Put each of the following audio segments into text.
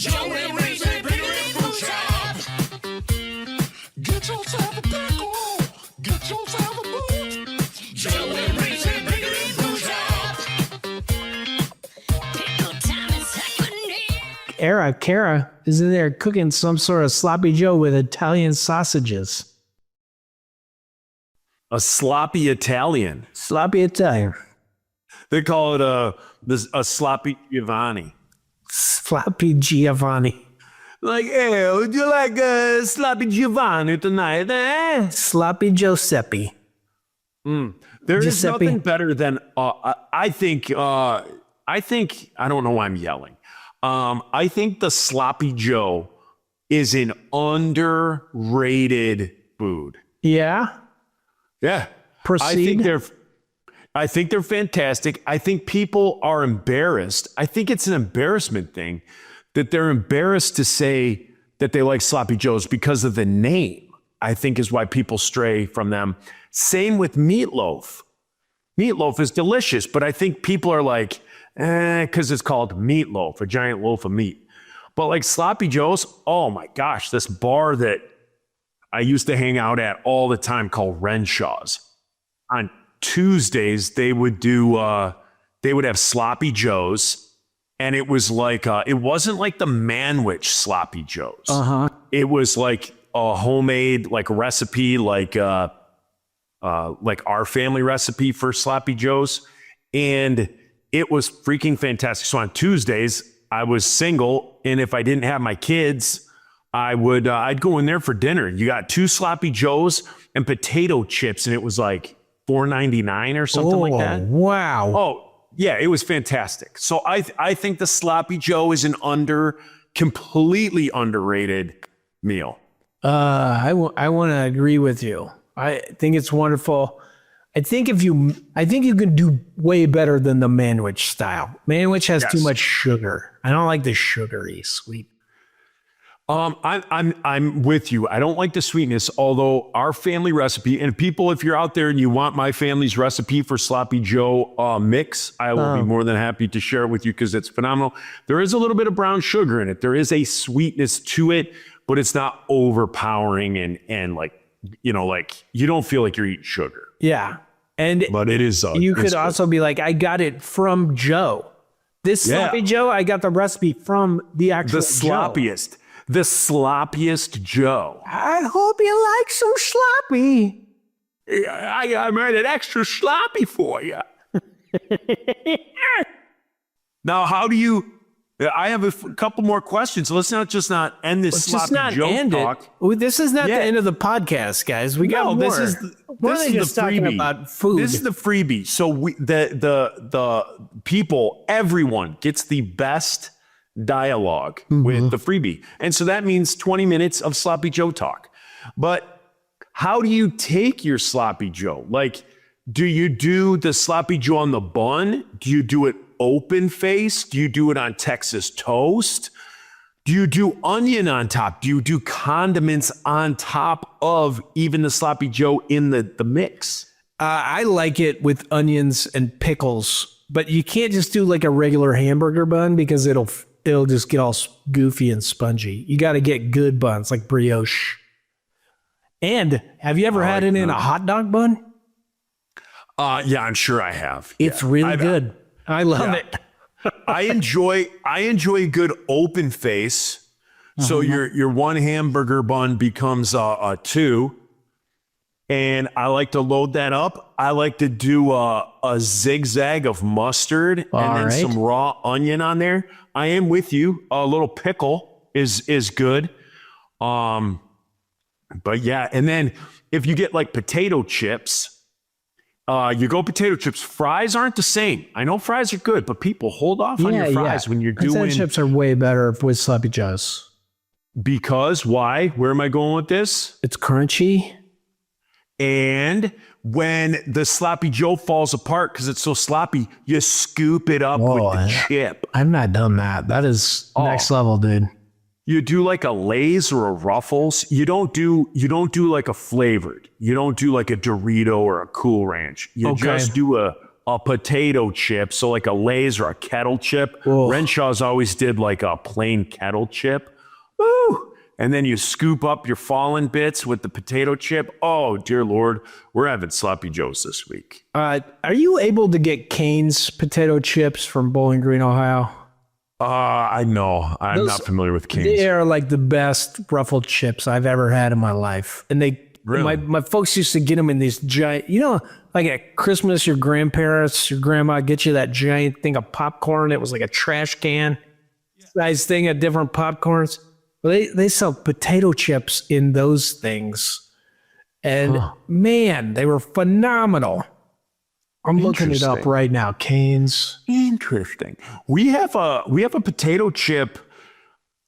Joe and Reason, Piggly Food Shop. Get yourself a pickle. Get yourself a boot. Joe and Reason, Piggly Food Shop. Pickle time is happening. Kara is in there cooking some sort of sloppy Joe with Italian sausages. A sloppy Italian. Sloppy Italian. They call it a sloppy Giovanni. Sloppy Giovanni. Like, hey, would you like a sloppy Giovanni tonight? Sloppy Giuseppe. There is Giuseppe. nothing better than I think I don't know why I'm yelling. I think the sloppy Joe is an underrated food. Yeah. Yeah. Proceed. I think they're fantastic. I think people are embarrassed. I think it's an embarrassment thing that they're embarrassed to say that they like sloppy Joes because of the name. I think is why people stray from them. Same with meatloaf. Meatloaf is delicious, but I think people are like, because it's called meatloaf, a giant loaf of meat. But like sloppy Joes, oh my gosh, this bar that I used to hang out at all the time called Renshaw's. On Tuesdays, they would have sloppy Joes, and it was like, it wasn't like the Manwich sloppy Joes. It was like a homemade like recipe, like our family recipe for sloppy Joes. And it was freaking fantastic. So on Tuesdays, I was single, and if I didn't have my kids, I'd go in there for dinner. You got 2 sloppy Joes and potato chips, and it was like $4.99 or something like that. Wow. Oh, yeah, it was fantastic. So I think the sloppy Joe is an completely underrated meal. I want to agree with you. I think it's wonderful. I think you can do way better than the Manwich style. Manwich has too much sugar. I don't like the sugary sweet. I'm with you. I don't like the sweetness, although our family recipe, and people, if you're out there and you want my family's recipe for sloppy Joe mix, I will be more than happy to share it with you because it's phenomenal. There is a little bit of brown sugar in it. There is a sweetness to it, but it's not overpowering and like, you know, like you don't feel like you're eating sugar. Yeah. But it is. You could also be like, I got it from Joe. This sloppy Joe, I got the recipe from the actual sloppiest. Joe. The sloppiest Joe. I hope you like some sloppy. I made it extra sloppy for you. Now, how do you... I have a couple more questions. Let's not end this sloppy Joe talk. This is not the end of the podcast, guys. We got more. This is just the freebie. Talking about food. This is the freebie. So the people, everyone gets the best dialogue with the freebie. And so that means 20 minutes of sloppy Joe talk. But how do you take your sloppy Joe? Like, do you do the sloppy Joe on the bun? Do you do it open face? Do you do it on Texas toast? Do you do onion on top? Do you do condiments on top of even the sloppy Joe in the mix? I like it with onions and pickles, but you can't just do like a regular hamburger bun because it'll just get all goofy and spongy. You got to get good buns like brioche. And have you ever had it in a hot dog bun? Yeah, I'm sure I have. It's really good. I love it. I enjoy a good open face. So your one hamburger bun becomes a 2. And I like to load that up. I like to do a zigzag of mustard and then some raw onion on there. I am with you. A little pickle is good. But yeah, and then if you get like potato chips, you go potato chips. Fries aren't the same. I know fries are good, but people hold off on your fries when you're doing... Potato chips are way better with sloppy Joes. Because why? Where am I going with this? It's crunchy. And when the sloppy Joe falls apart because it's so sloppy, you scoop it up with the chip. I've not done that. That is next level, dude. You do like a Lay's or a Ruffles. You don't do like a flavored. You don't do like a Dorito or a Cool Ranch. You just do a a potato chip, so like a Lay's or a kettle chip. Whoa. Renshaw's always did like a plain kettle chip. Woo! And then you scoop up your fallen bits with the potato chip. Oh, dear Lord, we're having Sloppy Joes this week. Are you able to get Cane's potato chips from Bowling Green, Ohio? I know. I'm not familiar with King's. They are like the best ruffled chips I've ever had in my life. And Really? my folks used to get them in these giant, like at Christmas, your grandparents, your grandma get you that giant thing of popcorn. It was like a trash can size thing of different popcorns. Well, they sell potato chips in those things. And man, they were phenomenal. I'm looking it up right now. Cane's. Interesting. We have a potato chip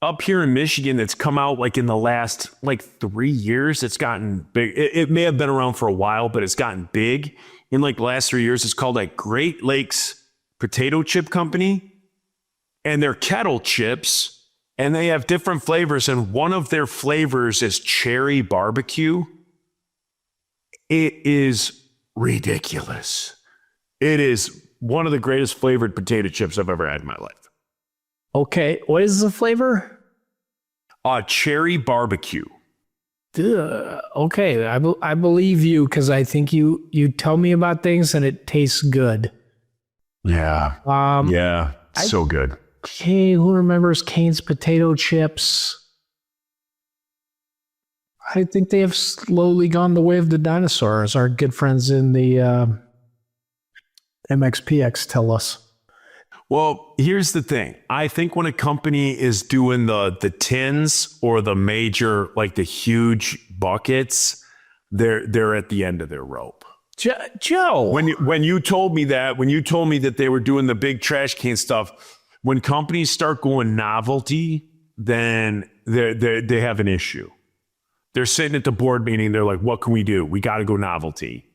up here in Michigan that's come out like in the last like 3 years. It's gotten big. It may have been around for a while, but it's gotten big in like the last 3 years. It's called like Great Lakes Potato Chip Company, and they're kettle chips, and they have different flavors. And one of their flavors is cherry barbecue. It is ridiculous. It is one of the greatest flavored potato chips I've ever had in my life. Okay, what is the flavor? Cherry barbecue. Okay, I believe you because I think you tell me about things and it tastes good. Yeah. Yeah. So good. Okay, who remembers Cane's potato chips? I think they have slowly gone the way of the dinosaurs. Our good friends in the MXPX tell us. Well, here's the thing. I think when a company is doing the tins or the major, like the huge buckets, they're at the end of their rope. Joe, When you told me that they were doing the big trash can stuff, when companies start going novelty, then they have an issue. They're sitting at the board meeting. They're like, what can we do? We got to go novelty.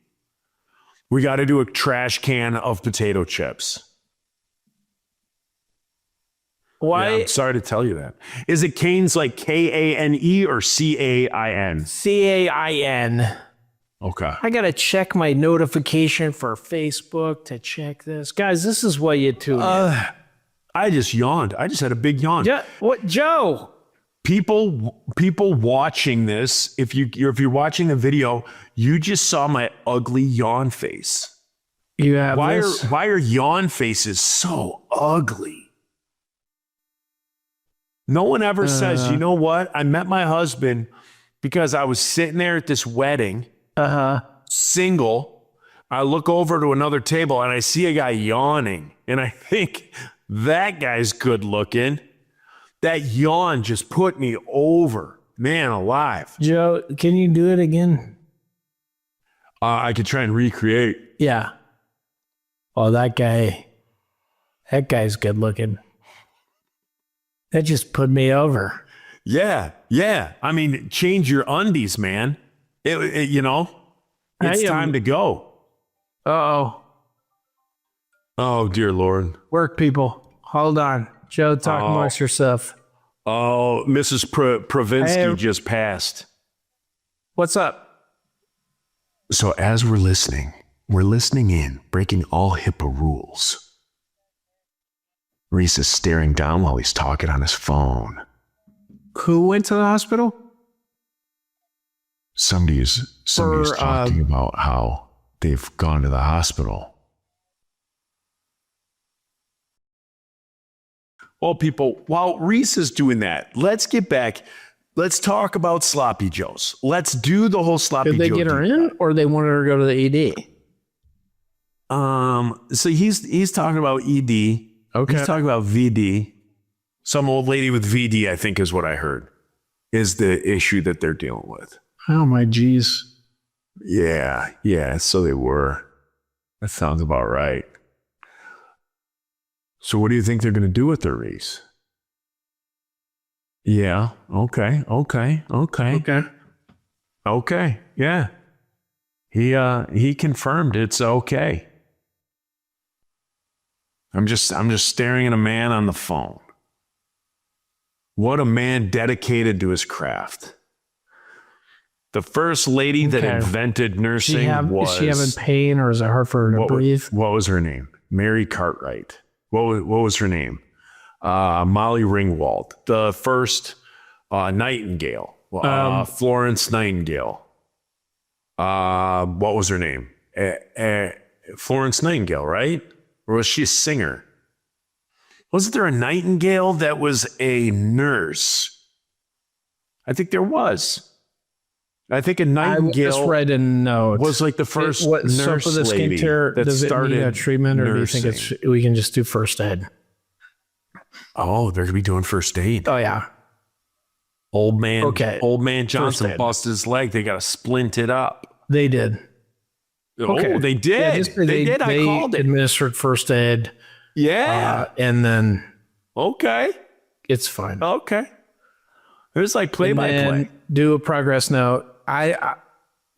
We got to do a trash can of potato chips. why? Yeah, I'm sorry to tell you that. Is it Cane's like Kane or Cain? CAIN. Okay. I got to check my notification for Facebook to check this. Guys, this is what you tune in. I just yawned. I just had a big yawn. What, Joe? People watching this, if you're watching the video, you just saw my ugly yawn face. You have this? Why are yawn faces so ugly? No one ever says, you know what? I met my husband because I was sitting there at this wedding, single. I look over to another table and I see a guy yawning, and I think that guy's good looking. That yawn just put me over. Man alive. Joe, can you do it again? I could try and recreate. Yeah. Oh, that guy's good looking. That just put me over. Yeah. I mean, change your undies, man. It's time to go. Uh-oh. Oh, dear Lord. Work people. Hold on. Joe, talk amongst yourself. Oh, Mrs. Provinsky Hey. just passed. What's up? So as we're listening in, breaking all HIPAA rules. Reese is staring down while he's talking on his phone. Who went to the hospital? Somebody's talking about how they've gone to the hospital. Well, people, while Reese is doing that, let's get back. Let's talk about Sloppy Joes. Let's do the whole Sloppy Joe. Did they get her in, or they wanted her to go to the ED? So he's talking about ED. Okay. He's talking about VD. Some old lady with VD, I think, is what I heard, is the issue that they're dealing with. Oh my geez. Yeah. So they were. That sounds about right. So what do you think they're going to do with her, Reese? Yeah. Okay. Yeah. He confirmed it's okay. I'm just staring at a man on the phone. What a man dedicated to his craft. The first lady that Okay. invented nursing Is she having pain, or is it hard for her to breathe? what was her name? Mary Cartwright. What was her name? Molly Ringwald. The first Nightingale. Florence Nightingale. What was her name? Florence Nightingale, right? Or was she a singer? Wasn't there a Nightingale that was a nurse? I think there was. I think a I Nightingale just read a note. was like the first nurse so for the skin lady tear, that does it started need a treatment, or do you think nursing. we can just do first aid? Oh, they're gonna be doing first aid. Oh yeah. Old man First Johnson aid. busted his leg. They got to splint it up. They did. Okay. Oh, they did. Yeah, just- they did. I called it. Administered first aid, Yeah. and then Okay. it's fine. Okay. It was like play by And play. do a progress note. I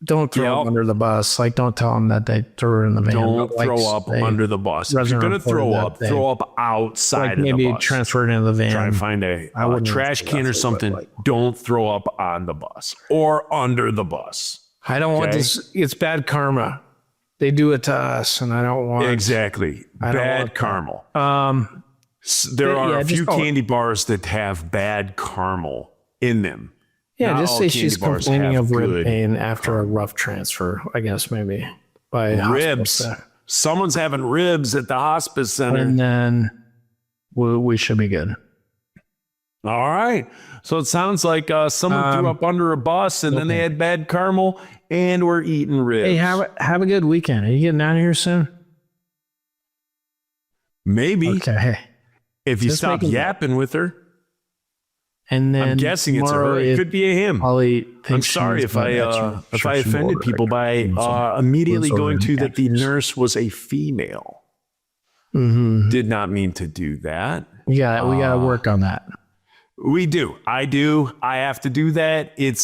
don't throw Yep. them under the bus. Like, don't tell them that they threw her in the van. Don't Like, throw up they- under the bus. If you're resident gonna reported throw that up, they- throw up outside like of maybe the bus. transfer it into the van. Try and find a wouldn't trash do can that, or but something. like- Don't throw up on the bus or under the bus. I don't want Okay. this. It's bad karma. They do it to us, and I don't want. Exactly. I don't Bad want that. caramel. There are yeah, a few just don't- candy bars that have bad caramel in them. Yeah, Not just all say candy she's bars complaining have of rib good pain after a rough transfer. I guess maybe by hospital ribs. staff. Someone's having ribs at the hospice center. And then we should be good. All right. So it sounds like someone threw up under a bus and then they had bad caramel and we're eating ribs. Hey, have a good weekend. Are you getting out of here soon? Maybe Okay. if you Just stop making- yapping with her. And then I'm guessing it's a tomorrow her. It could be a him. Holly I'm thinks sorry she's if I got offended people by immediately going to that the nurse was a female. Did not mean to do that. we got to work on that. We do. I do. I have to do that. It's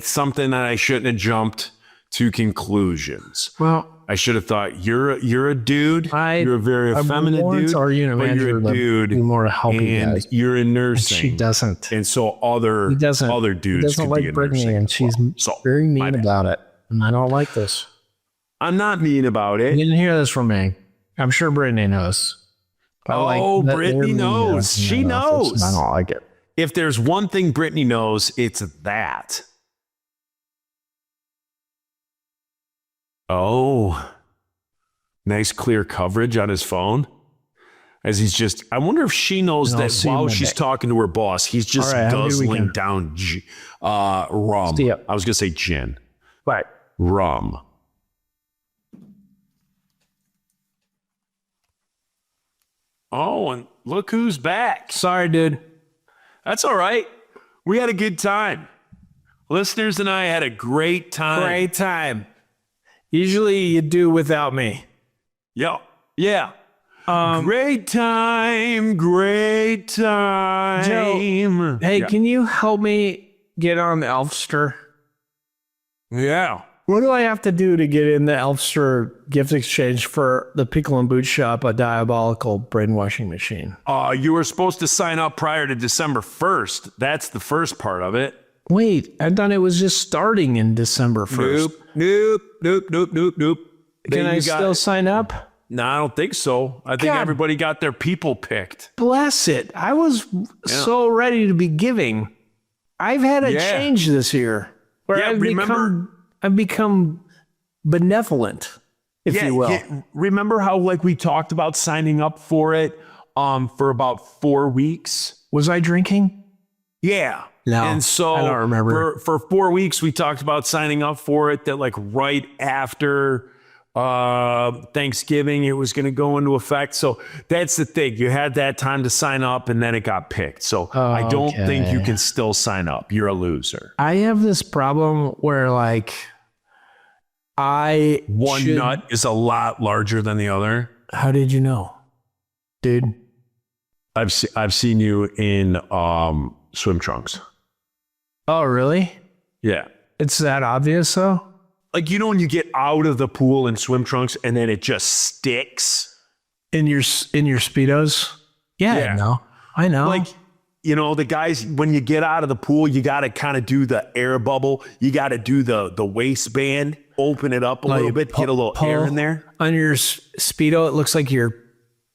something that I shouldn't have jumped to conclusions. Well, I should have thought you're a dude. You're a very I effeminate wanted dude. our unit but manager you're a to dude, do more to help you and guys. you're in nursing. She doesn't. And so other He doesn't. other He dudes doesn't could like be in Brittany, nursing and as she's well. So, very my mean bad. about it. And I don't like this. I'm not mean about it. You didn't hear this from me. I'm sure Brittany knows. But Oh, that Brittany they're mean to knows. us in She that office, knows. and I don't like it. If there's one thing Brittany knows, it's that. Oh, nice clear coverage on his phone. As he's just, I wonder if she knows And I'll that see you while Monday. she's talking to her boss, he's just All right, have a good guzzling weekend. down rum. See ya. I was going to say gin. Right. Rum. Oh, and look who's back. Sorry, dude. That's all right. We had a good time. Listeners and I had a great time. Great time. Usually you do without me. Yeah. Yeah. Great time. Great time. Joe, hey, Yeah. can you help me get on Elfster? Yeah. What do I have to do to get in the Elfster gift exchange for the Pickle and Boot Shop, a diabolical brainwashing machine? You were supposed to sign up prior to December 1st. That's the first part of it. Wait, I thought it was just starting in December 1st. Nope. Can I still sign up? No, I don't think so. I think God. everybody got their people picked. Bless it. I was so ready to be giving. I've had a Yeah. change this year where Yeah, I've become benevolent, if you will. Remember how like we talked about signing up for it for about 4 weeks? Was I drinking? Yeah. No, And so I don't remember. For 4 weeks, we talked about signing up for it that like right after Thanksgiving, it was going to go into effect. So that's the thing. You had that time to sign up and then it got picked. So I don't think you can still sign up. You're a loser. I have this problem where like One nut is a lot larger than the other. How did you know? Dude. I've seen you in swim trunks. Oh, really? Yeah. It's that obvious though? Like, you know, when you get out of the pool in swim trunks and then it just sticks. In your Speedos? Yeah, Yeah. I know. Like, you know, the guys, when you get out of the pool, you got to kind of do the air bubble. You got to do the waistband, open it up a little bit, get a little air in there. On your Speedo, it looks like you're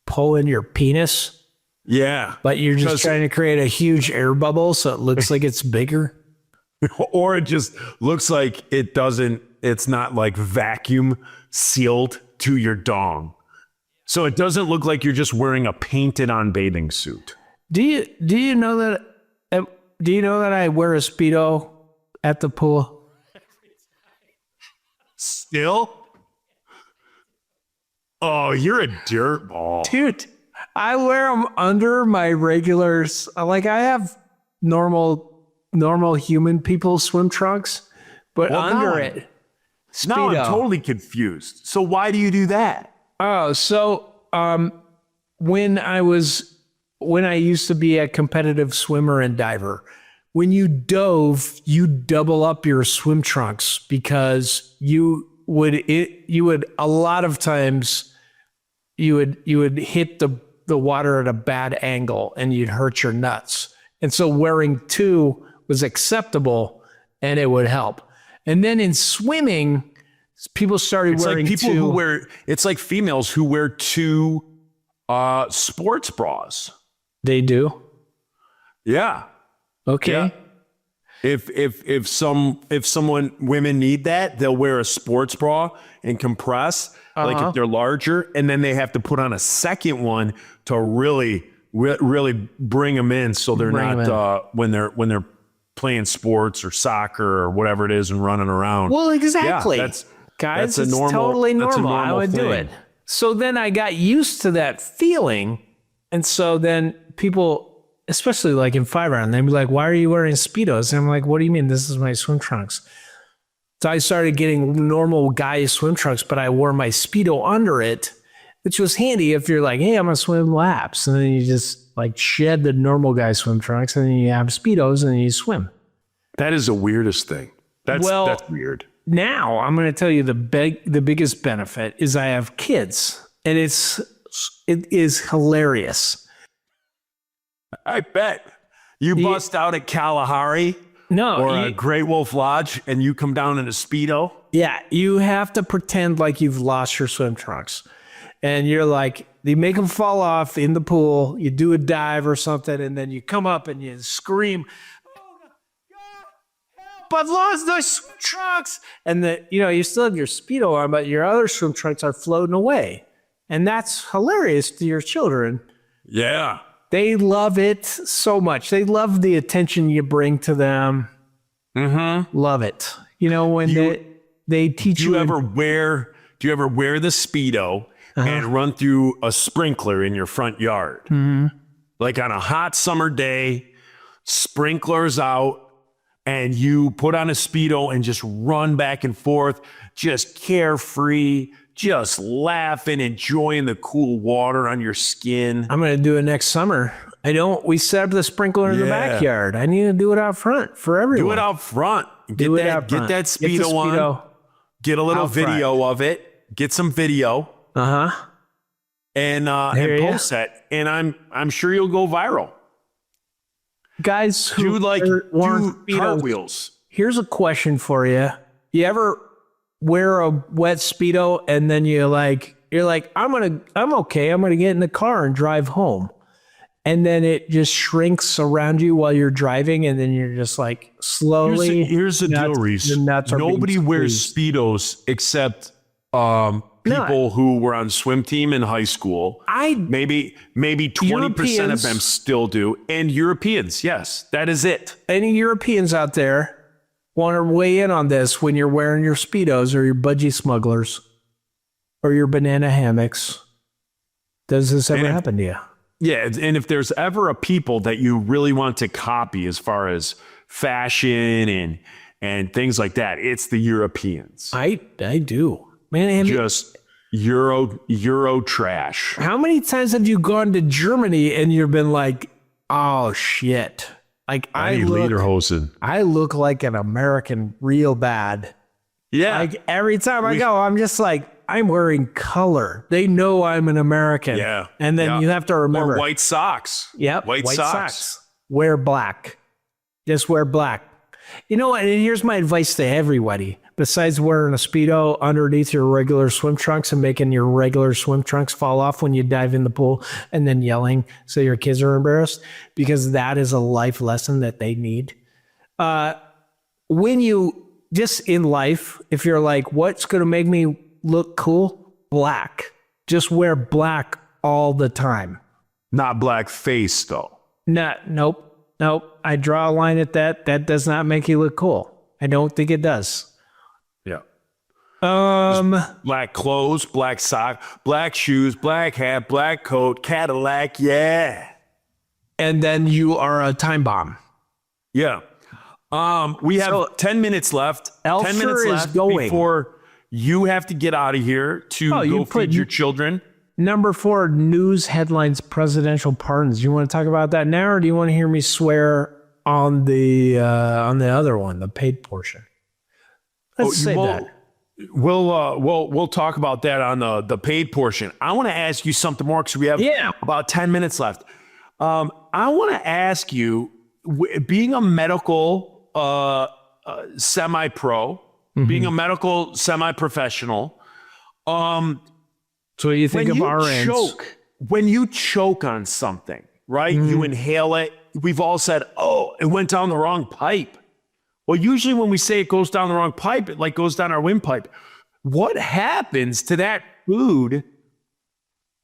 pulling your penis, Yeah. but you're just trying to create a huge air bubble so it looks like it's bigger. Or it just looks like it's not like vacuum sealed to your dong. So it doesn't look like you're just wearing a painted on bathing suit. Do you know that I wear a Speedo at the pool? Still? Oh, you're a dirtball. Dude, I wear them under my regulars. Like I have normal human people swim trunks, but under it, Speedo. Now I'm totally confused. So why do you do that? Oh, so when I used to be a competitive swimmer and diver, when you dove, you double up your swim trunks because you would a lot of times you would hit the water at a angle angle and you'd hurt your nuts. And so wearing two was acceptable and it would help. And then in swimming, people started wearing two. It's like females who wear two sports bras. They do? Yeah. Okay. Yeah. If women need that, they'll wear a sports bra and compress, like if they're larger, and then they have to put on a second one to really bring them in, so they're not when they're playing sports or soccer or whatever it is and running around. Well, exactly. Yeah, guys, that's it's totally normal. I would do thing. it. So then I got used to that feeling, and so then people, especially like in 5-iron, they'd be like, "Why are you wearing Speedos?" And I'm like, "What do you mean? This is my swim trunks." So I started getting normal guy swim trunks, but I wore my Speedo under it, which was handy if you're like, "Hey, I'm gonna swim laps," and then you just like shed the normal guy swim trunks, and then you have Speedos, and then you swim. That is the weirdest thing. That's weird. Now I'm going to tell you the biggest benefit is I have kids, and it is hilarious. I bet you bust out at Kalahari or Great Wolf Lodge, and you come down in a Speedo. Yeah, you have to pretend like you've lost your swim trunks, and you're like, you make them fall off in the pool. You do a dive or something, and then you come up and you scream, "I've lost the swim trunks," and you still have your Speedo on, but your other swim trunks are floating away, and that's hilarious to your children. Yeah, they love it so much. They love the attention you bring to them. Mm-hmm. Love it. When they teach you. Do you ever wear the Speedo and run through a sprinkler in your front yard? Mm-hmm. Like on a hot summer day, sprinklers out. And you put on a Speedo and just run back and forth, just carefree, just laughing, enjoying the cool water on your skin. I'm going to do it next summer. We set up the sprinkler in the backyard. I need to do it out front for everyone. Do it out front. Get that Speedo on. Get a little video of it. Get some video. Uh-huh. And post that. And I'm sure you'll go viral. Guys who do cartwheels. Here's a question for you. You ever wear a wet Speedo and then you're like, I'm okay. I'm gonna get in the car and drive home. And then it just shrinks around you while you're driving, and then you're just like slowly. Here's the deal, Reese. Nobody wears Speedos except people who were on swim team in high school. Maybe 20% of them still do. And Europeans, yes, that is it. Any Europeans out there want to weigh in on this when you're wearing your Speedos or your budgie smugglers or your banana hammocks? Does this ever happen to you? Yeah, and if there's ever a people that you really want to copy as far as fashion and things like that, it's the Europeans. I do. Man, just Euro trash. How many times have you gone to Germany and you've been like, oh shit. Like I look like an American real bad. Yeah. Like every time I go, I'm just like, I'm wearing color. They know I'm an American. Yeah. And then you have to remember. Or white socks. Yep. White socks. wear black. Just wear black. You know, and here's my advice to everybody. Besides wearing a Speedo underneath your regular swim trunks and making your regular swim trunks fall off when you dive in the pool and then yelling so your kids are embarrassed, because that is a life lesson that they need. When you, just in life, if you're like, what's going to make me look cool? Black. Just wear black all the time. Not black face, though. Nope. I draw a line at that. That does not make you look cool. I don't think it does. Yeah. Um, Black clothes, black sock, black shoes, black hat, black coat, Cadillac, yeah. and then you are a time bomb. Yeah. We have 10 minutes left. 10 minutes Elfer is left going. before you have to get out of here to go feed your children. Number 4, news headlines, presidential pardons. You want to talk about that now, or do you want to hear me swear on the other one, the paid portion? Let's say that. We'll talk about that on the paid portion. I want to ask you something more because we have about 10 minutes left. I want to ask you, being a medical semi-pro, being a medical semi-professional, so you think of our ends. When you choke on something, right? You inhale it. We've all said, oh, it went down the wrong pipe. Well, usually when we say it goes down the wrong pipe, it like goes down our windpipe. What happens to that food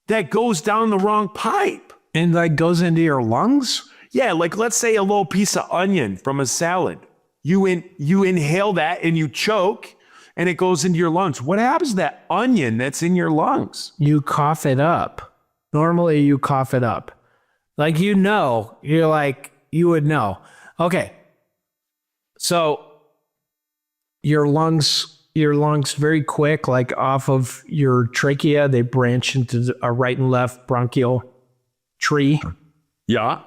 that goes down the wrong pipe? And like goes into your lungs? Yeah, like let's say a little piece of onion from a salad. You inhale that and you choke and it goes into your lungs. What happens to that onion that's in your lungs? You cough it up. Normally you cough it up. Like, you're like, you would know. Okay. So your lungs very quick, like off of your trachea, they branch into a right and left bronchial tree. Yeah.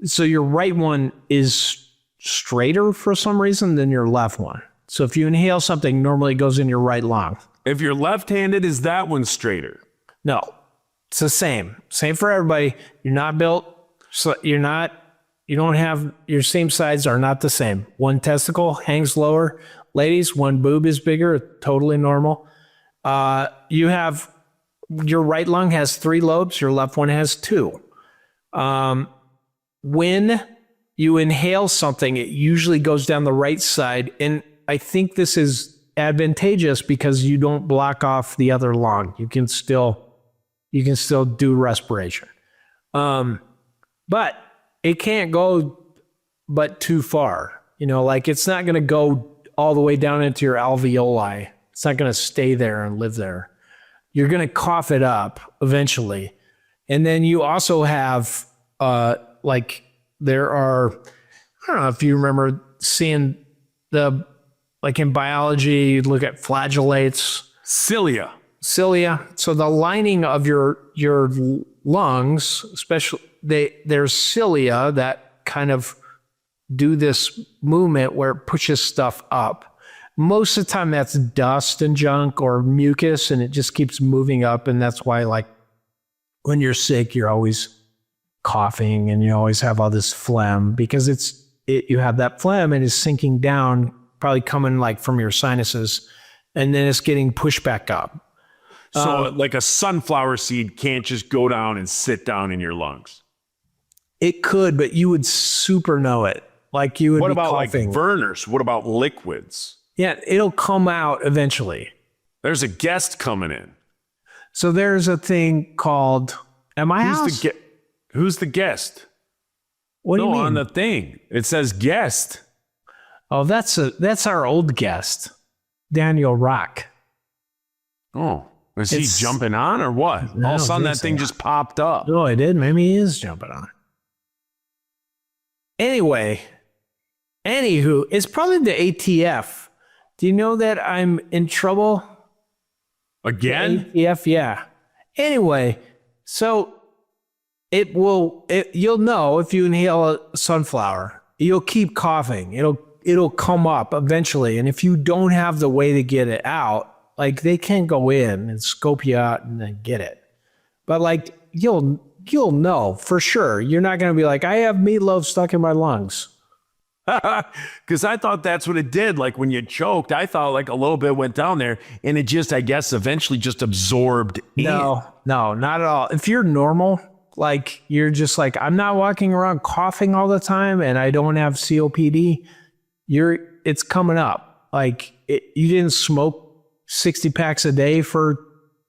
So your right one is straighter for some reason than your left one. So if you inhale something, normally it goes in your right lung. If you're left-handed, is that one straighter? No, it's the same. Same for everybody. You're not built. So you don't have, your same sides are not the same. One testicle hangs lower. Ladies, one boob is bigger, totally normal. You have, your right lung has 3 lobes, your left one has 2. When you inhale something, it usually goes down the right side. And I think this is advantageous because you don't block off the other lung. You can still do respiration. But it can't go but too far. Like it's not going to go all the way down into your alveoli. It's not going to stay there and live there. You're going to cough it up eventually. And then you also have, there are, I don't know if you remember seeing like in biology, you look at flagellates. Cilia. So the lining of your lungs, especially, there's cilia that kind of do this movement where it pushes stuff up. Most of the time that's dust and junk or mucus, and it just keeps moving up. And that's why, like, when you're sick, you're always coughing and you always have all this phlegm, because you have that phlegm and it's sinking down, probably coming like from your sinuses, and then it's getting pushed back up. So like a sunflower seed can't just go down and sit down in your lungs. It could, but you would super know it. Like you would. What be about coughing. like Verners? What about liquids? Yeah, it'll come out eventually. There's a guest coming in. So there's a thing called, at my house? Who's the guest? What do you mean? On the thing. It says guest. Oh, that's our old guest, Daniel Rock. Oh, is he jumping on or what? All of a sudden that thing just popped up. Oh, it did? Maybe he is jumping on. Anyway, anywho, it's probably the ATF. Do you know that I'm in trouble? Again? ATF, yeah. Anyway, so you'll know if you inhale a sunflower, you'll keep coughing. It'll come up eventually. And if you don't have the way to get it out, like they can't go in and scope you out and then get it. But like you'll you'll know for sure. You're not going to be like, I have meatloaf stuck in my lungs. Because I thought that's what it did. Like when you choked, I thought like a little bit went down there and it just, I guess, eventually just absorbed in. No, not at all. If you're normal, like you're just like, I'm not walking around coughing all the time and I don't have COPD, it's coming up. Like you didn't smoke 60 packs a day for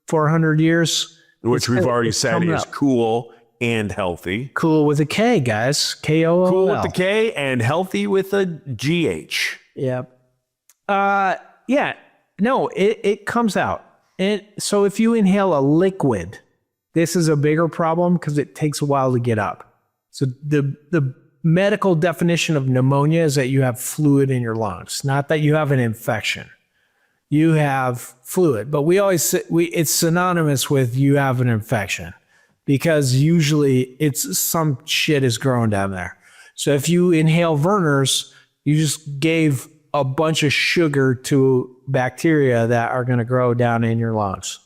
400 years. Which we've already said is up. cool and healthy. Cool with a K, guys. K-O-O-L. Cool with the K and healthy with a G-H. Yep. Yeah. No, it comes out. And so if you inhale a liquid, this is a bigger problem because it takes a while to get up. So the medical definition of pneumonia is that you have fluid in your lungs, not that you have an infection. You have fluid, but it's synonymous with you have an infection because usually it's some shit is growing down there. So if you inhale Verner's, you just gave a bunch of sugar to bacteria that are going to grow down in your lungs.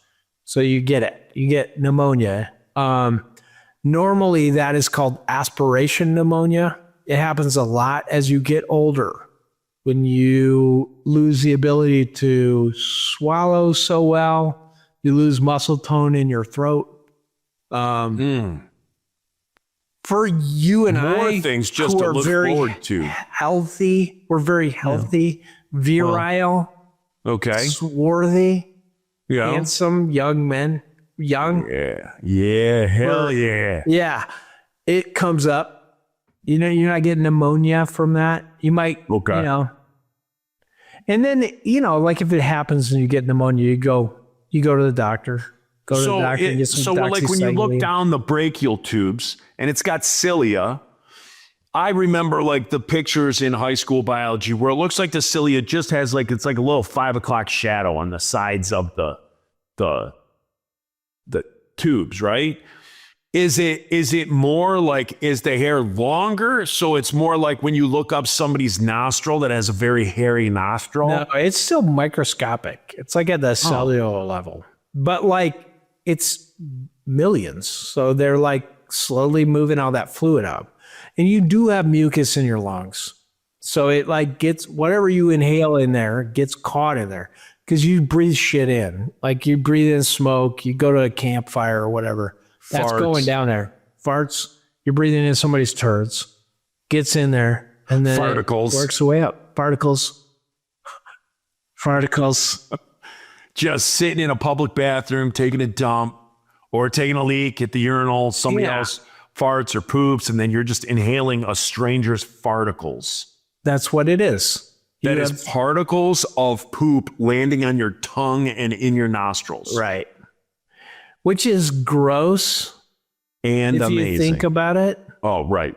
So you get it. You get pneumonia. Normally that is called aspiration pneumonia. It happens a lot as you get older. When you lose the ability to swallow so well, you lose muscle tone in your throat. For you and More I, things just who to are look very forward to. healthy, we're very healthy, virile, Okay. swarthy, Yeah. handsome young men. Young. Yeah. Hell yeah. Yeah. It comes up. You know, you're not getting pneumonia from that. You might, Okay. you know. And then, you know, like if it happens and you get pneumonia, you go to the doctor. Go to the doctor and get some like when you look doxycycline. down the brachial tubes and it's got cilia, I remember like the pictures in high school biology where it looks like the cilia just has like, it's like a little 5 o'clock shadow on the sides of the tubes, right? Is it more like, is the hair longer? So it's more like when you look up somebody's nostril that has a very hairy nostril? No, it's still microscopic. It's like at the cellular level. But like it's millions. So they're like slowly moving all that fluid up. And you do have mucus in your lungs. So it like gets whatever you inhale in there gets caught in there because you breathe shit in. Like you breathe in smoke, you go to a campfire or whatever. That's Farts. going down there. Farts, you're breathing in somebody's turds, gets in there, and then Farticles. it works its way up. Particles. Just sitting in a public bathroom, taking a dump or taking a leak at the urinal, somebody Yeah. else farts or poops, and then you're just inhaling a stranger's farticles. That's what it is. That You is have- particles of poop landing on your tongue and in your nostrils. right. Which is gross And if amazing. you think about it. Oh, right.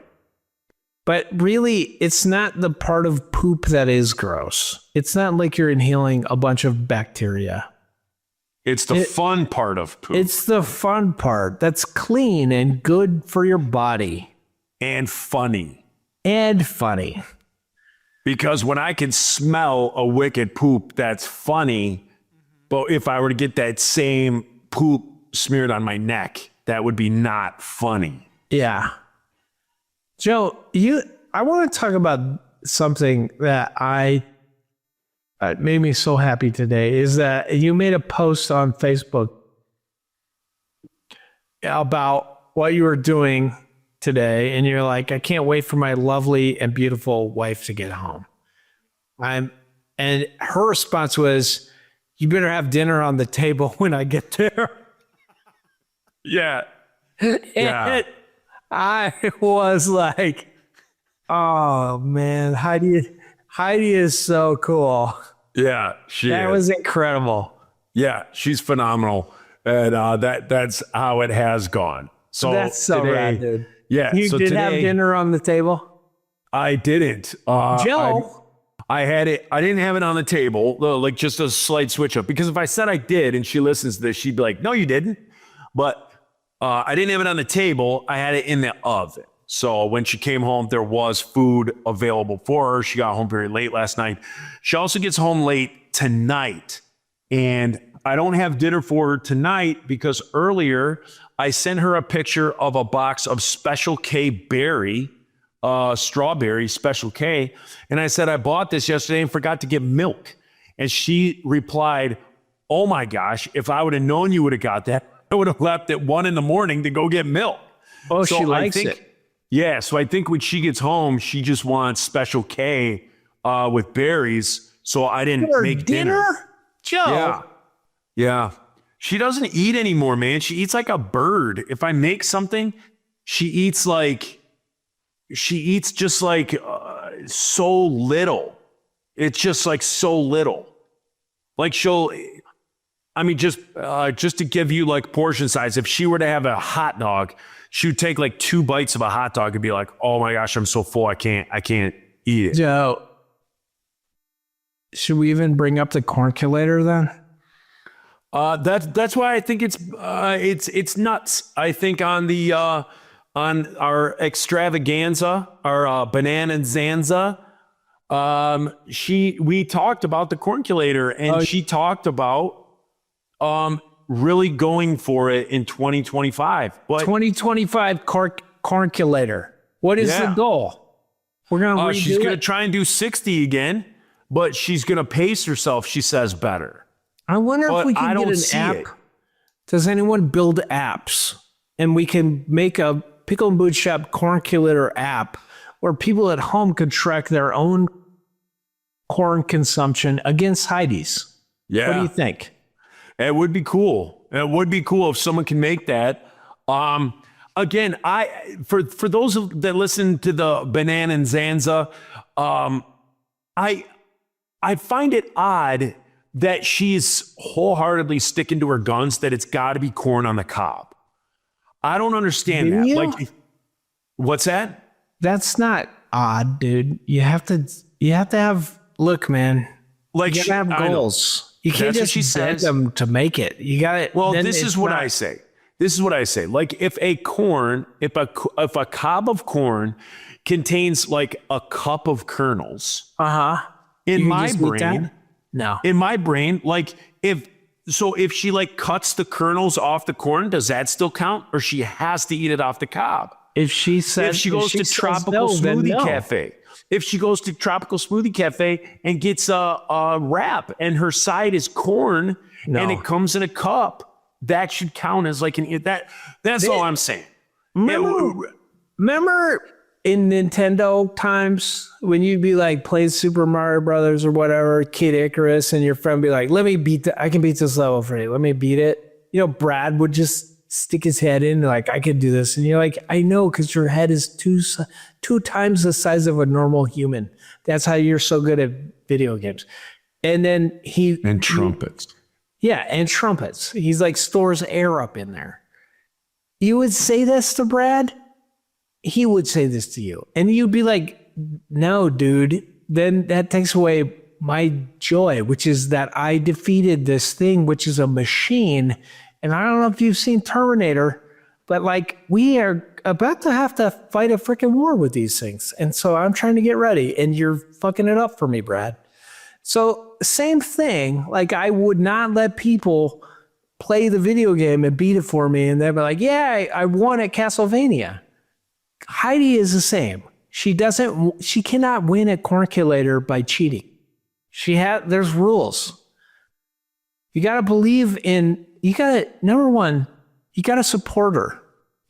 But really, it's not the part of poop that is gross. It's not like you're inhaling a bunch of bacteria. It's the fun part of poop. It's the fun part that's clean and good for your body and funny. and funny. Because when I can smell a wicked poop, that's funny. But if I were to get that same poop smeared on my neck, that would be not funny. Yeah. Joe, I want to talk about something that made me so happy today is that you made a post on Facebook about what you were doing today. And you're like, I can't wait for my lovely and beautiful wife to get home. And her response was, you better have dinner on the table when I get there. Yeah. And I was like, oh man, Heidi is so cool. Yeah. She That is. was incredible. Yeah, she's phenomenal. And that's how it has gone. So That's so today, rad, dude. Yeah. You so did today, have dinner on the table? I didn't. Joe? I had it. I didn't have it on the table, like just a slight switch up. Because if I said I did and she listens to this, she'd be like, no, you didn't. But I didn't have it on the table. I had it in the oven. So when she came home, there was food available for her. She got home very late last night. She also gets home late tonight. And I don't have dinner for her tonight because earlier I sent her a picture of a box of Special K berry, strawberry Special K. And I said, I bought this yesterday and forgot to get milk. And she replied, oh my gosh, if I would have known you would have got that, I would have left at 1 a.m. to go get milk. Oh, So she I likes think- it. Yeah, so I think when she gets home, she just wants Special K with berries. So I didn't For make dinner. Joe. Yeah. Yeah. She doesn't eat anymore, man. She eats like a bird. If I make something, she eats just like so little. It's just like so little. Like just to give you like portion size, if she were to have a hot dog, she would take like 2 bites of a hot dog and be like, oh my gosh, I'm so full. I can't eat it. Joe, should we even bring up the cornculator then? That's why I think it's nuts. I think on our extravaganza, our banana zanza, we talked about the cornculator and she talked about really going for it in 2025. But 2025 cornculator. What is the goal? We're gonna redo she's gonna it? try and do 60 again, but she's gonna pace herself. She says better. I wonder if But we I can don't get see an app. it. Does anyone build apps? And we can make a Pickle and Boot Shop cornculator app where people at home could track their own corn consumption against Heidi's. Yeah. What do you think? It would be cool. It would be cool if someone can make that. Again, for those that listen to the Banana and Zanza, I find it odd that she's wholeheartedly sticking to her guns that it's got to be corn on the cob. I don't understand Do that. you? Like, what's that? That's not odd, dude. You have to have. Look, man. Like, You gotta have I know. goals. You can't That's what just she beg says. them to make it. You got it. Well, this is what I say. This is what I say. Like if a cob of corn contains like a cup of kernels, in my brain, no. in my brain, like if she like cuts the kernels off the corn, does that still count? Or she has to eat it off the cob? If she says If she goes to says Tropical no, then Smoothie no. Cafe, if she goes to Tropical Smoothie Cafe and gets a wrap and her side is corn and it comes in a cup, that should count as like that's all I'm saying. Remember in Nintendo times when you'd be like playing Super Mario Brothers or whatever, Kid Icarus, and your friend be like, I can beat this level for you. Let me beat it. You know, Brad would just stick his head in like, I could do this. And you're like, I know, because your head is two times the size of a normal human. That's how you're so good at video games. And then And trumpets. Yeah, and trumpets. He's like stores air up in there. You would say this to Brad? He would say this to you. And you'd be like, no, dude. Then that takes away my joy, which is that I defeated this thing, which is a machine. And I don't know if you've seen Terminator, but like we are about to have to fight a freaking war with these things. And so I'm trying to get ready, and you're fucking it up for me, Brad. So same thing, like I would not let people play the video game and beat it for me and they'd be like, yeah, I won at Castlevania. Heidi is the same. She cannot win at Cornculator by cheating. There's rules. You got to number one, you got to support her.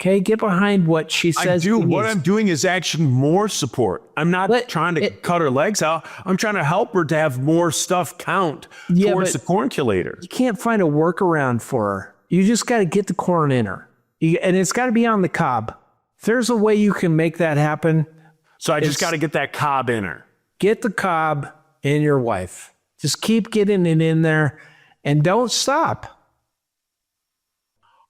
Okay, get behind what she says. I do. What I'm doing is actually more support. I'm not trying to cut her legs out. I'm trying to help her to have more stuff count towards the cornculator. You can't find a workaround for her. You just got to get the corn in her. And it's got to be on the cob. If there's a way you can make that happen. So I just got to get that cob in her. Get the cob in your wife. Just keep getting it in there and don't stop.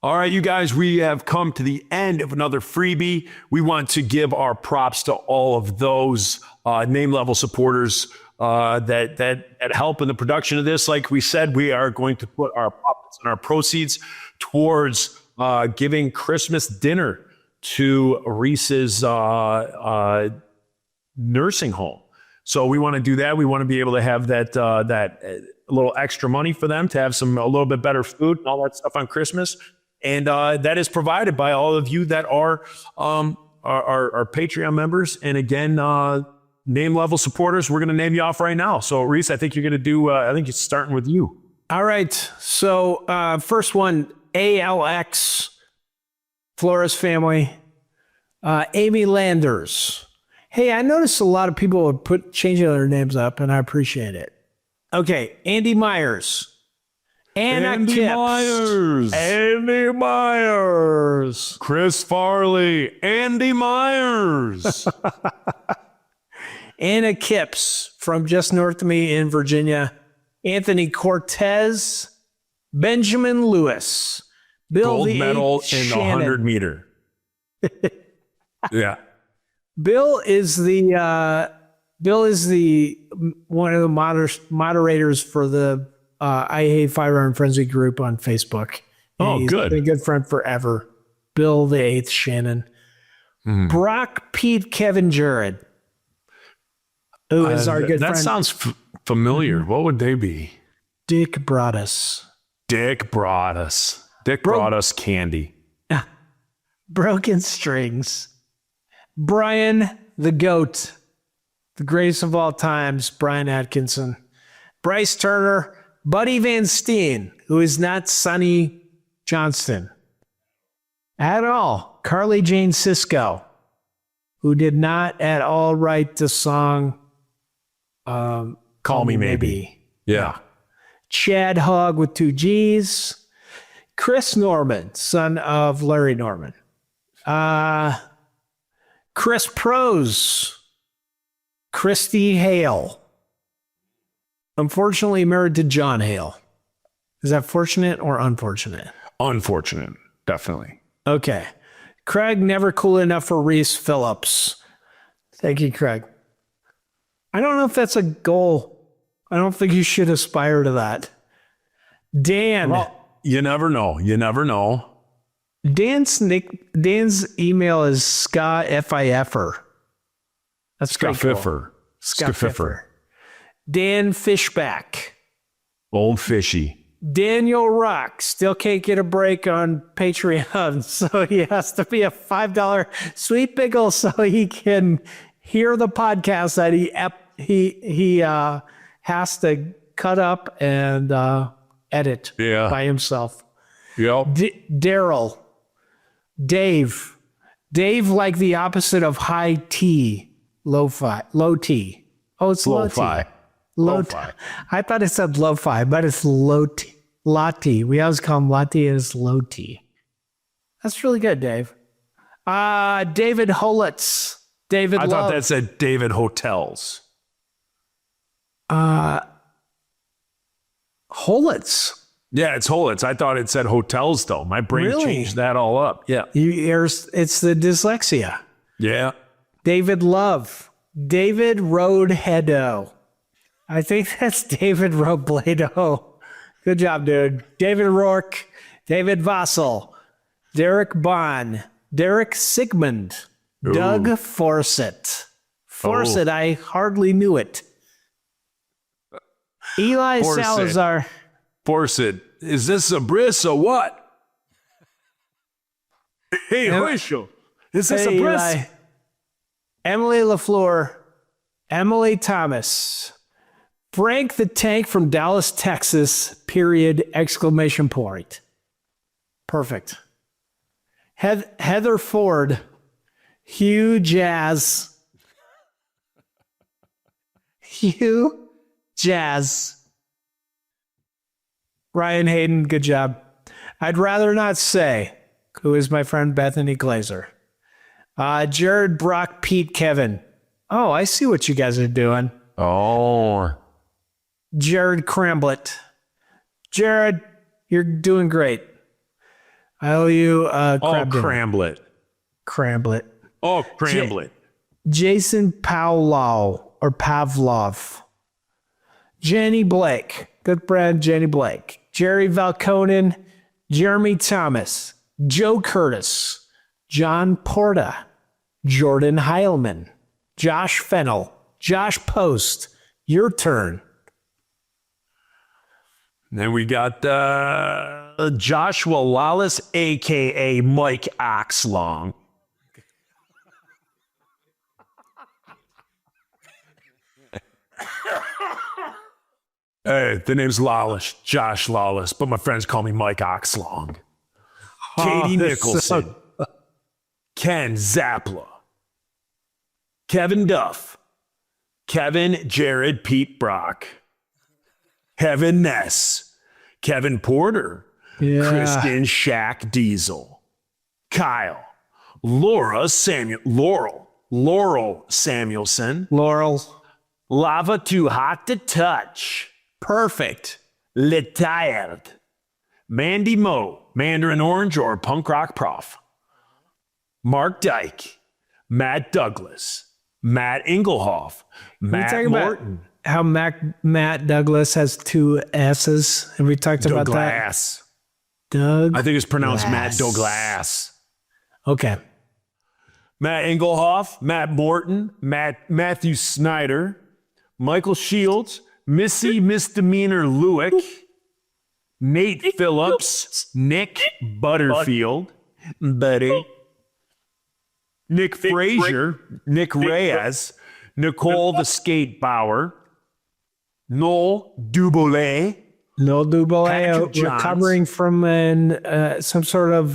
All right, you guys, we have come to the end of another freebie. We want to give our props to all of those name level supporters that help in the production of this. Like we said, we are going to put our profits and our proceeds towards giving Christmas dinner to Reese's nursing home. So we want to do that. We want to be able to have that little extra money for them to have a little bit better food and all that stuff on Christmas. And that is provided by all of you that are Patreon members. And again, name level supporters, we're going to name you off right now. So Reese, I think you're going to do, I think it's starting with you. All right. So first one, ALX, Flores family, Amy Landers. Hey, I noticed a lot of people would changing their names up, and I appreciate it. Okay, Andy Myers. Andy Myers. Andy Myers. Chris Farley. Andy Myers. Anna Kipps from just north of me in Virginia. Anthony Cortez. Benjamin Lewis. Bill Gold the medal Eighth in the Shannon. 100 meter. Yeah. Bill is the one of the moderators for the I Hate Firearm Frenzy group on Facebook. Oh, He's good. been a good friend forever. Bill the Eighth Shannon. Brock, Pete, Kevin, Jared. Who is our good friend? That sounds familiar. What would they be? Dick Broadus. Dick brought us. Dick brought us candy. Broken Strings. Brian the Goat. The greatest of all times, Brian Atkinson. Bryce Turner. Buddy Van Steen, who is not Sonny Johnston at all. Carly Jane Sisko, who did not at all write the song Call Me Maybe. Yeah. Chad Hogg with 2 G's. Chris Norman, son of Larry Norman. Chris Prose. Christy Hale. Unfortunately married to John Hale. Is that fortunate or unfortunate? Unfortunate. Definitely. Okay. Craig, never cool enough for Reese Phillips. Thank you, Craig. I don't know if that's a goal. I don't think you should aspire to that. Dan. Well, you never know. You never know. Dan's email is Ska F-I-F-er. That's pretty cool. Scafiffer. Scafiffer. Dan Fishback. Old fishy. Daniel Rock still can't get a break on Patreon, so he has to be a $5 sweet pickle so he can hear the podcast that he has to cut up and edit by himself. Yep. Daryl. Dave, like the opposite of high T, low T. Oh, it's low T. Lo-fi. I thought it said lo-fi, but it's low T. Lottie. We always call him Lottie, and it's low T. That's really good, Dave. David Holitz. I thought that said David Hotels. Holitz. Yeah, it's Holitz. I thought it said hotels, though. My brain changed that all up. Yeah. It's the dyslexia. Yeah. David Love. David Roadheado. I think that's David Robledo. Good job, dude. David Rourke. David Vossel. Derek Bond. Derek Sigmund. Ooh. Doug Forsett. Forsett, I hardly knew it. Eli Forsett. Salazar. Forsett, is this a bris or what? Hey, Horatio, is this a bris? Eli. Emily LaFleur. Emily Thomas. Frank the Tank from Dallas, Texas, period, exclamation point. Perfect. Heather Ford. Hugh Jazz. Hugh Jazz. Ryan Hayden, good job. I'd rather not say, who is my friend Bethany Glazer. Jared, Brock, Pete, Kevin. Oh, I see what you guys are doing. Oh. Jared Cramblett. Jared, you're doing great. I owe you Cramblett. Cramblett. Oh, Cramblett. Jason Pavlov. Jenny Blake. Good friend, Jenny Blake. Jerry Valconen. Jeremy Thomas. Joe Curtis. John Porta. Jordan Heilman. Josh Fennel. Josh Post. Your turn. Then we got Joshua Lawless, a.k.a. Mike Oxlong. Hey, the name's Lawless, Josh Lawless, but my friends call me Mike Oxlong. Katie Nicholson, Ken Zapla, Kevin Duff, Kevin Jared Pete Brock, Kevin Ness, Kevin Porter, Kristen Shaq Diesel, Kyle, Laurel Samuelson, Laurel. Lava Too Hot to Touch, Perfect. Letired, Mandy Moe, Mandarin Orange or Punk Rock Prof, Mark Dyke, Matt Douglas, Matt Inglehoff, Matt talking Morton, about how Matt Douglas has two S's? Have we talked about that? Douglas. Doug. I think it's pronounced Matt Douglas. Okay. Matt Inglehoff, Matt Morton, Matthew Snyder, Michael Shields, Missy Misdemeanor Lewick, Nate Phillips, Nick Butterfield, Buddy, Nick Frazier, Nick Reyes, Nicole the Skate Bauer, Noel Duboulay, No Dubois Patrick Johns. recovering from some sort of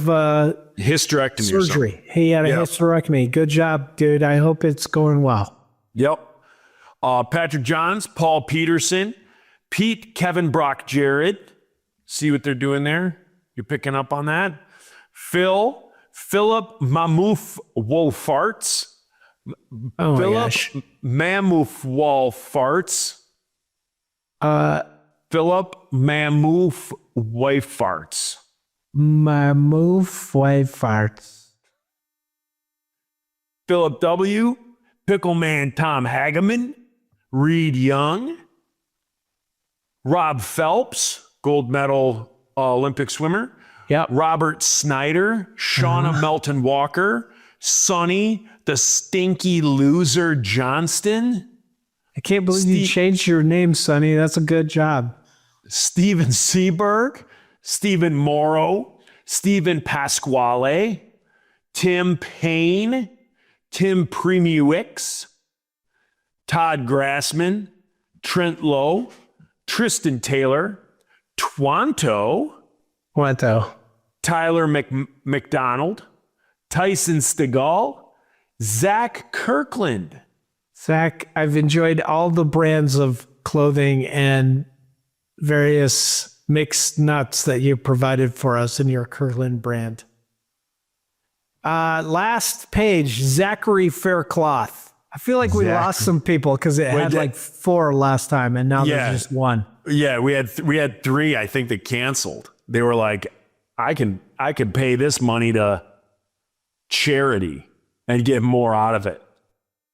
hysterectomy or something. surgery. He had a hysterectomy. Good job, dude. I hope it's going well. Yep. Patrick Johns, Paul Peterson, Pete, Kevin Brock, Jared. See what they're doing there? You're picking up on that? Philip Mamouf Wolfarts. Oh my Philip gosh. Mamouf Wolfarts. Philip Mamouf Wifarts. My move wife farts. Philip W. Pickleman Tom Hageman. Reed Young. Rob Phelps, gold medal Olympic swimmer. Yep. Robert Snyder, Shauna Melton Walker, Sonny, the stinky loser Johnston, I can't believe you changed your name, Sonny. That's a good job. Steven Seberg, Stephen Morrow, Stephen Pasquale, Tim Payne, Tim Premiwix, Todd Grassman, Trent Lowe, Tristan Taylor, Twanto, Tyler McDonald, Tyson Stegall, Zach Kirkland. Zach, I've enjoyed all the brands of clothing and various mixed nuts that you provided for us in your Kirkland brand. Last page, Zachary Faircloth. I feel like we lost some people because it had like 4 last time, and now there's just 1. Yeah, we had 3, I think, that canceled. They were like, I can pay this money to charity and get more out of it.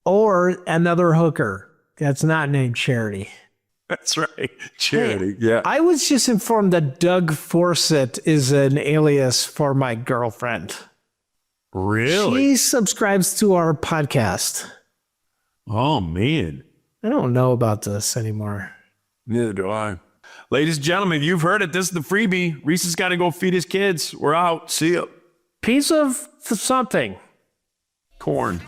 Or another hooker that's not named Charity. That's right. Charity. Hey, yeah. I was just informed that Doug Fawcett is an alias for my girlfriend. Really? She subscribes to our podcast. Oh, man. I don't know about this anymore. Neither do I. Ladies and gentlemen, you've heard it. This is the freebie. Reese has got to go feed his kids. We're out. See ya. Piece of something. Corn.